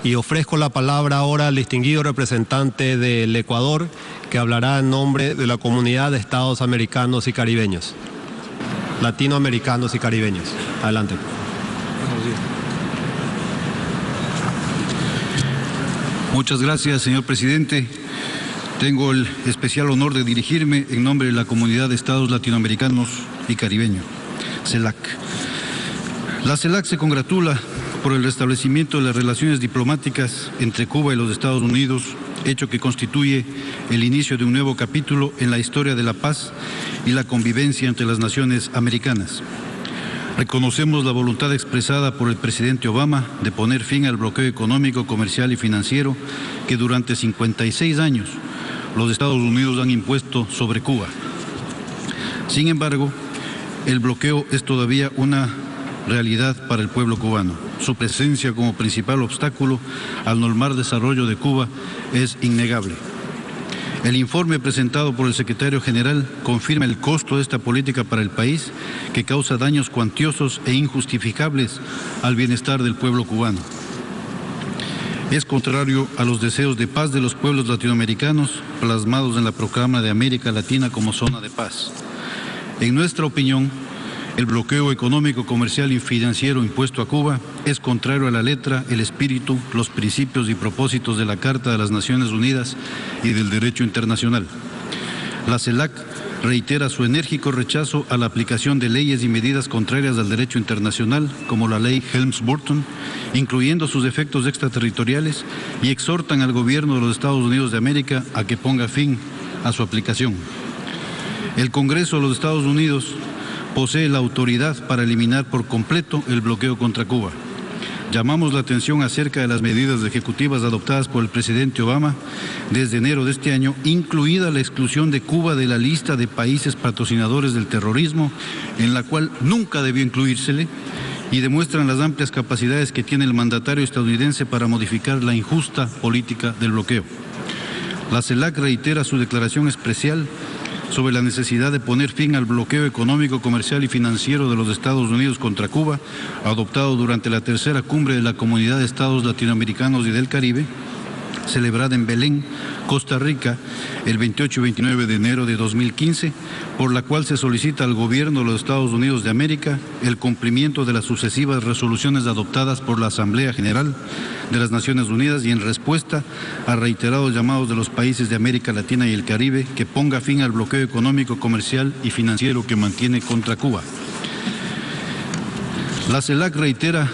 Y ofrezco la palabra ahora al distinguido representante del Ecuador, que hablará en nombre de la comunidad de estados americanos y caribeños, latinoamericanos y caribeños. Adelante. Muchas gracias, señor presidente. Tengo el especial honor de dirigirme en nombre de la comunidad de estados latinoamericanos y caribeños, CELAC. La CELAC se congratula por el restablecimiento de las relaciones diplomáticas entre Cuba y los Estados Unidos, hecho que constituye el inicio de un nuevo capítulo en la historia de la paz y la convivencia entre las naciones americanas. Reconocemos la voluntad expresada por el presidente Obama de poner fin al bloqueo económico, comercial y financiero que durante 56 años los Estados Unidos han impuesto sobre Cuba. Sin embargo, el bloqueo es todavía una realidad para el pueblo cubano. Su presencia como principal obstáculo al normal desarrollo de Cuba es innegable. El informe presentado por el secretario general confirma el costo de esta política para el país, que causa daños cuantiosos e injustificables al bienestar del pueblo cubano. Es contrario a los deseos de paz de los pueblos latinoamericanos plasmados en la Proclama de América Latina como zona de paz. En nuestra opinión, el bloqueo económico, comercial y financiero impuesto a Cuba es contrario a la letra, el espíritu, los principios y propósitos de la Carta de las Naciones Unidas y del derecho internacional. La CELAC reitera su enérgico rechazo a la aplicación de leyes y medidas contrarias al derecho internacional, como la ley Helms-Burton, incluyendo sus efectos extraterritoriales, y exhortan al gobierno de los Estados Unidos de América a que ponga fin a su aplicación. El Congreso de los Estados Unidos posee la autoridad para eliminar por completo el bloqueo contra Cuba. Llamamos la atención acerca de las medidas ejecutivas adoptadas por el presidente Obama desde enero de este año, incluida la exclusión de Cuba de la lista de países patrocinadores del terrorismo, en la cual nunca debió incluírsele, y demuestran las amplias capacidades que tiene el mandatario estadounidense para modificar la injusta política del bloqueo. La CELAC reitera su declaración especial sobre la necesidad de poner fin al bloqueo económico, comercial y financiero de los Estados Unidos contra Cuba, adoptado durante la tercera cumbre de la Comunidad de Estados Latinoamericanos y del Caribe, celebrada en Belén, Costa Rica, el 28 y 29 de enero de 2015, por la cual se solicita al gobierno de los Estados Unidos de América el cumplimiento de las sucesivas resoluciones adoptadas por la Asamblea General de las Naciones Unidas y en respuesta a reiterados llamados de los países de América Latina y el Caribe que ponga fin al bloqueo económico, comercial y financiero que mantiene contra Cuba. La CELAC reitera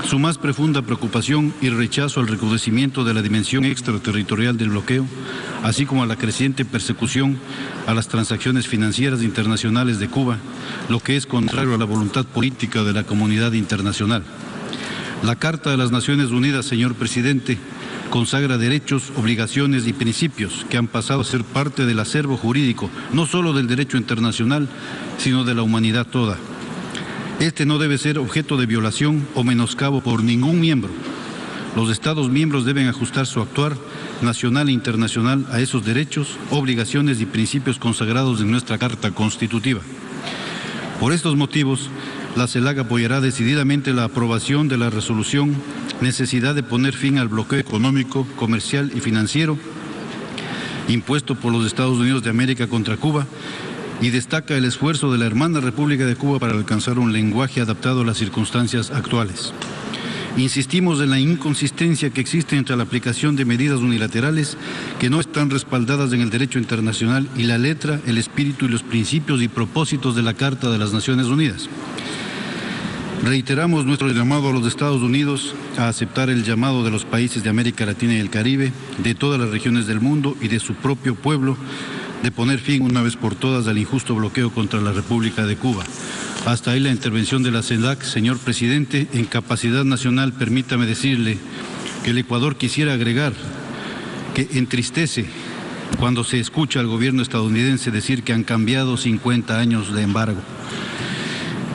su más profunda preocupación y rechazo al recrudecimiento de la dimensión extraterritorial del bloqueo, así como a la creciente persecución a las transacciones financieras internacionales de Cuba, lo que es contrario a la voluntad política de la comunidad internacional. La Carta de las Naciones Unidas, señor presidente, consagra derechos, obligaciones y principios que han pasado a ser parte del acervo jurídico, no solo del derecho internacional, sino de la humanidad toda. Este no debe ser objeto de violación o menoscabo por ningún miembro. Los Estados miembros deben ajustar su actuar nacional e internacional a esos derechos, obligaciones y principios consagrados en nuestra Carta Constitutiva. Por estos motivos, la CELAC apoyará decididamente la aprobación de la resolución necesidad de poner fin al bloqueo económico, comercial y financiero impuesto por los Estados Unidos de América contra Cuba, y destaca el esfuerzo de la hermana República de Cuba para alcanzar un lenguaje adaptado a las circunstancias actuales. Insistimos en la inconsistencia que existe entre la aplicación de medidas unilaterales que no están respaldadas en el derecho internacional y la letra, el espíritu y los principios y propósitos de la Carta de las Naciones Unidas. Reiteramos nuestro llamado a los Estados Unidos a aceptar el llamado de los países de América Latina y el Caribe, de todas las regiones del mundo y de su propio pueblo, de poner fin una vez por todas al injusto bloqueo contra la República de Cuba. Hasta ahí la intervención de la CELAC. Señor presidente, en capacidad nacional, permítame decirle que el Ecuador quisiera agregar que entristece cuando se escucha al gobierno estadounidense decir que han cambiado 50 años de embargo.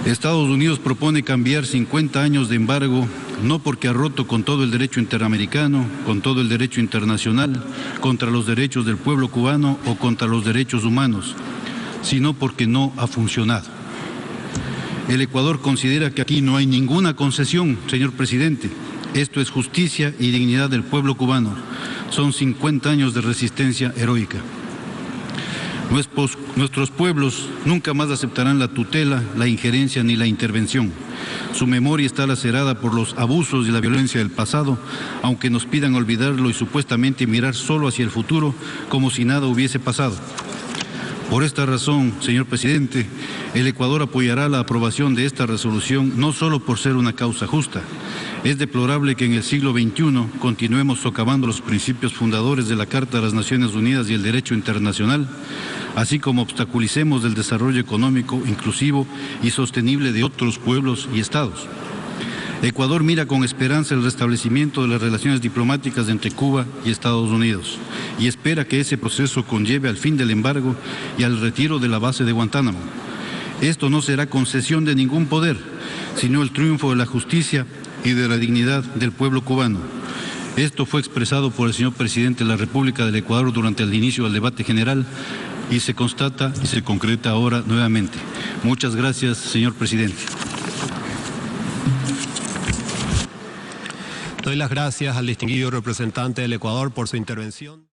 Estados Unidos propone cambiar 50 años de embargo no porque ha roto con todo el derecho interamericano, con todo el derecho internacional, contra los derechos del pueblo cubano o contra los derechos humanos, sino porque no ha funcionado. El Ecuador considera que aquí no hay ninguna concesión, señor presidente. Esto es justicia y dignidad del pueblo cubano. Son 50 años de resistencia heroica. Nuestros pueblos nunca más aceptarán la tutela, la injerencia ni la intervención. Su memoria está lacerada por los abusos y la violencia del pasado, aunque nos pidan olvidarlo y supuestamente mirar solo hacia el futuro como si nada hubiese pasado. Por esta razón, señor presidente, el Ecuador apoyará la aprobación de esta resolución no solo por ser una causa justa. Es deplorable que en el siglo XXI continuemos socavando los principios fundadores de la Carta de las Naciones Unidas y el derecho internacional, así como obstaculicemos el desarrollo económico inclusivo y sostenible de otros pueblos y estados. Ecuador mira con esperanza el restablecimiento de las relaciones diplomáticas entre Cuba y Estados Unidos y espera que ese proceso conlleve al fin del embargo y al retiro de la base de Guantánamo. Esto no será concesión de ningún poder, sino el triunfo de la justicia y de la dignidad del pueblo cubano. Esto fue expresado por el señor presidente de la República del Ecuador durante el inicio del debate general y se constata y se concreta ahora nuevamente. Muchas gracias, señor presidente. Doy las gracias al distinguido representante del Ecuador por su intervención.